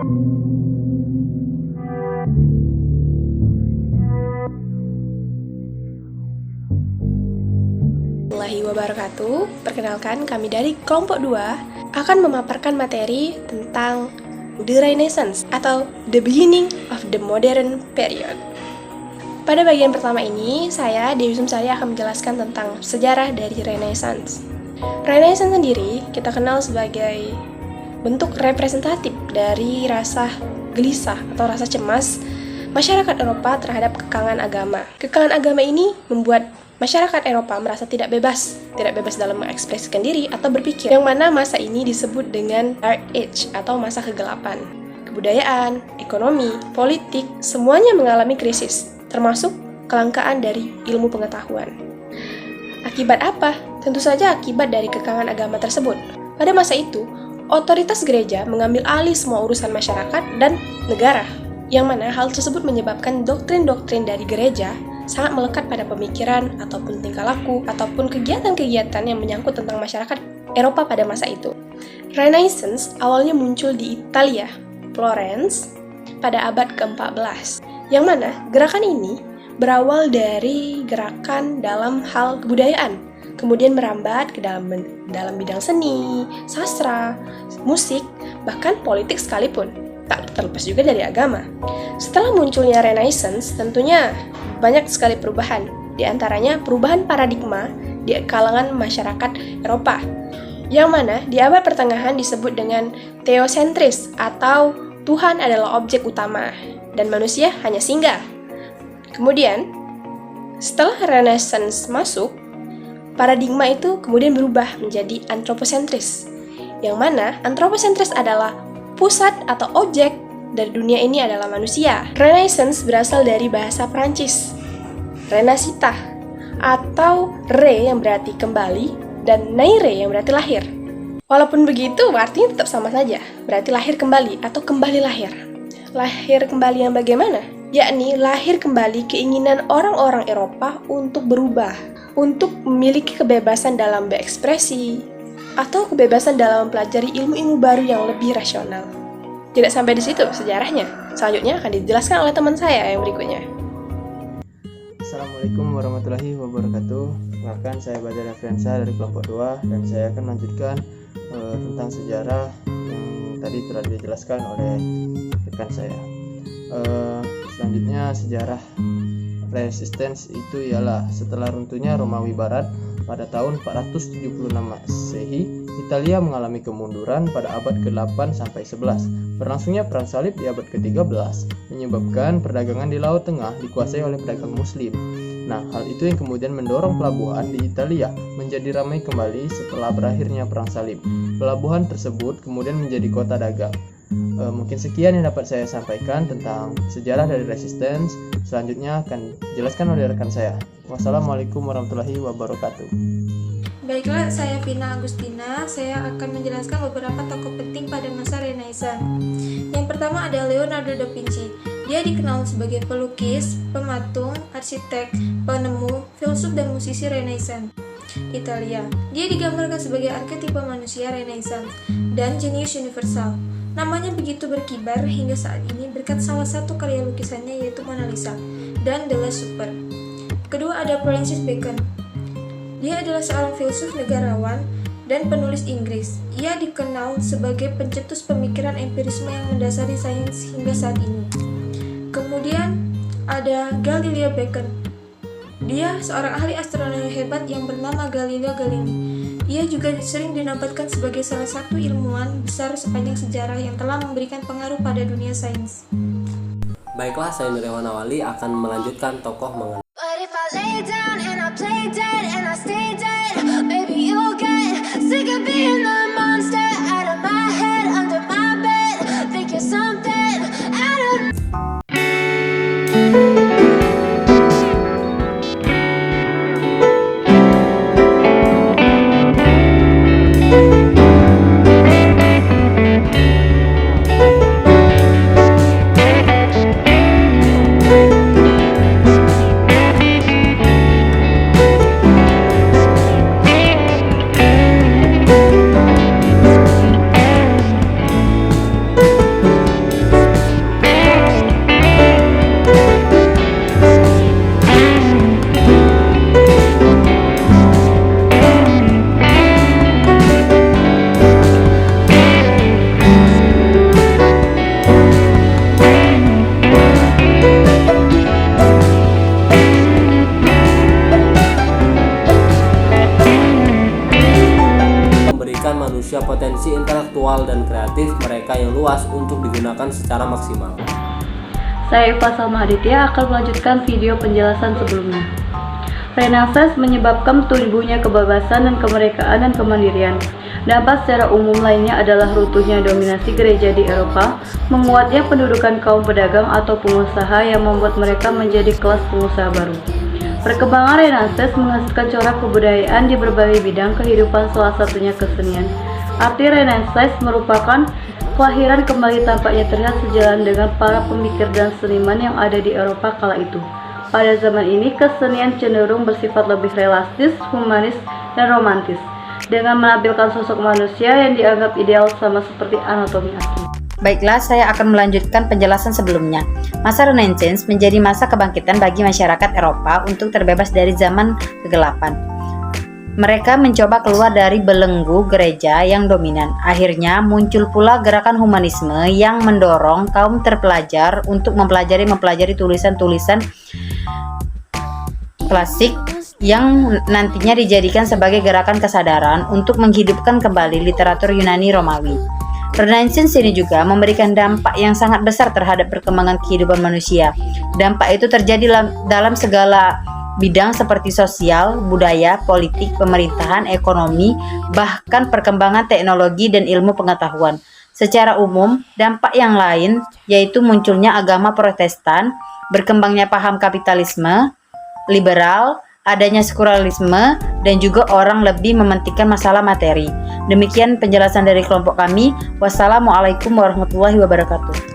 Warahmatullahi wabarakatuh. Perkenalkan, kami dari kelompok 2 akan memaparkan materi tentang The Renaissance atau The Beginning of the Modern Period. Pada bagian pertama ini, saya, Dewi Sumsari, akan menjelaskan tentang sejarah dari Renaissance. Renaissance sendiri kita kenal sebagai bentuk representatif dari rasa gelisah atau rasa cemas masyarakat Eropa terhadap kekangan agama. Kekangan agama ini membuat masyarakat Eropa merasa tidak bebas dalam mengekspresikan diri atau berpikir, yang mana masa ini disebut dengan Dark Age atau masa kegelapan. Kebudayaan, ekonomi, politik, semuanya mengalami krisis, termasuk kelangkaan dari ilmu pengetahuan. Akibat apa? Tentu saja akibat dari kekangan agama tersebut. Pada masa itu, otoritas gereja mengambil alih semua urusan masyarakat dan negara, yang mana hal tersebut menyebabkan doktrin-doktrin dari gereja sangat melekat pada pemikiran ataupun tingkah laku ataupun kegiatan-kegiatan yang menyangkut tentang masyarakat Eropa pada masa itu. Renaissance awalnya muncul di Italia, Florence, pada abad ke-14, yang mana gerakan ini berawal dari gerakan dalam hal kebudayaan, kemudian merambat ke dalam bidang seni, sastra, musik, bahkan politik sekalipun, tak terlepas juga dari agama. Setelah munculnya Renaissance, tentunya banyak sekali perubahan, di antaranya perubahan paradigma di kalangan masyarakat Eropa, yang mana di abad pertengahan disebut dengan theosentris atau Tuhan adalah objek utama dan manusia hanya singgah. Kemudian, setelah Renaissance masuk, paradigma itu kemudian berubah menjadi antroposentris, yang mana antroposentris adalah pusat atau objek dari dunia ini adalah manusia. Renaissance berasal dari bahasa Prancis, renascita, atau re yang berarti kembali, dan naire yang berarti lahir. Walaupun begitu, artinya tetap sama saja, berarti lahir kembali atau kembali lahir. Lahir kembali yang bagaimana? Yakni lahir kembali keinginan orang-orang Eropa untuk berubah, untuk memiliki kebebasan dalam berekspresi, atau kebebasan dalam mempelajari ilmu-ilmu baru yang lebih rasional. Tidak sampai di situ sejarahnya. Selanjutnya akan dijelaskan oleh teman saya yang berikutnya. Assalamualaikum warahmatullahi wabarakatuh. Perkenalkan, saya Badar Afriansa dari kelompok 2 dan saya akan melanjutkan tentang sejarah yang tadi telah dijelaskan oleh rekan saya. Selanjutnya, sejarah Resistance itu ialah setelah runtuhnya Romawi Barat pada tahun 476 Masehi, Italia mengalami kemunduran pada abad ke-8 sampai 11. Berlangsungnya perang salib di abad ke-13 menyebabkan perdagangan di Laut Tengah dikuasai oleh pedagang muslim. Nah, hal itu yang kemudian mendorong pelabuhan di Italia menjadi ramai kembali setelah berakhirnya perang salib. Pelabuhan tersebut kemudian menjadi kota dagang. Mungkin sekian yang dapat saya sampaikan tentang sejarah dari Resistance. Selanjutnya akan dijelaskan oleh rekan saya. Wassalamualaikum warahmatullahi wabarakatuh. Baiklah, saya Vina Agustina. Saya akan menjelaskan beberapa tokoh penting pada masa Renaissance. Yang pertama ada Leonardo da Vinci. Dia dikenal sebagai pelukis, pematung, arsitek, penemu, filsuf, dan musisi Renaissance Italia. Dia digambarkan sebagai arketipe manusia Renaissance dan jenius universal. Namanya begitu berkibar hingga saat ini berkat salah satu karya lukisannya yaitu Mona Lisa dan The Last Supper. Kedua ada Francis Bacon. Dia adalah seorang filsuf, negarawan, dan penulis Inggris. Ia dikenal sebagai pencetus pemikiran empirisme yang mendasari sains hingga saat ini. Kemudian ada Galileo Bacon. Dia seorang ahli astronomi hebat yang bernama Galileo Galilei. Ia juga sering dinobatkan sebagai salah satu ilmuwan besar sepanjang sejarah yang telah memberikan pengaruh pada dunia sains. Baiklah, saya Nurjawan Awali akan melanjutkan tokoh mengenai intelektual dan kreatif mereka yang luas untuk digunakan secara maksimal. Saya Iva Salma Aditya akan melanjutkan video penjelasan sebelumnya. Renaissance menyebabkan tumbuhnya kebebasan dan kemerdekaan dan kemandirian. Dampak secara umum lainnya adalah runtuhnya dominasi gereja di Eropa, menguatnya pendudukan kaum pedagang atau pengusaha yang membuat mereka menjadi kelas pengusaha baru. Perkembangan Renaissance menghasilkan corak kebudayaan di berbagai bidang kehidupan, salah satunya kesenian. Arti Renaissance merupakan kelahiran kembali tampaknya terlihat sejalan dengan para pemikir dan seniman yang ada di Eropa kala itu. Pada zaman ini, kesenian cenderung bersifat lebih realistis, humanis, dan romantis, dengan menampilkan sosok manusia yang dianggap ideal sama seperti anatomi asli. Baiklah, saya akan melanjutkan penjelasan sebelumnya. Masa Renaissance menjadi masa kebangkitan bagi masyarakat Eropa untuk terbebas dari zaman kegelapan. Mereka mencoba keluar dari belenggu gereja yang dominan. Akhirnya muncul pula gerakan humanisme yang mendorong kaum terpelajar untuk mempelajari tulisan-tulisan klasik yang nantinya dijadikan sebagai gerakan kesadaran untuk menghidupkan kembali literatur Yunani Romawi. Renaissance ini juga memberikan dampak yang sangat besar terhadap perkembangan kehidupan manusia. Dampak itu terjadi dalam segala bidang seperti sosial, budaya, politik, pemerintahan, ekonomi, bahkan perkembangan teknologi dan ilmu pengetahuan. Secara umum, dampak yang lain yaitu munculnya agama Protestan, berkembangnya paham kapitalisme liberal, adanya sekularisme, dan juga orang lebih mementingkan masalah materi. Demikian penjelasan dari kelompok kami. Wassalamualaikum warahmatullahi wabarakatuh.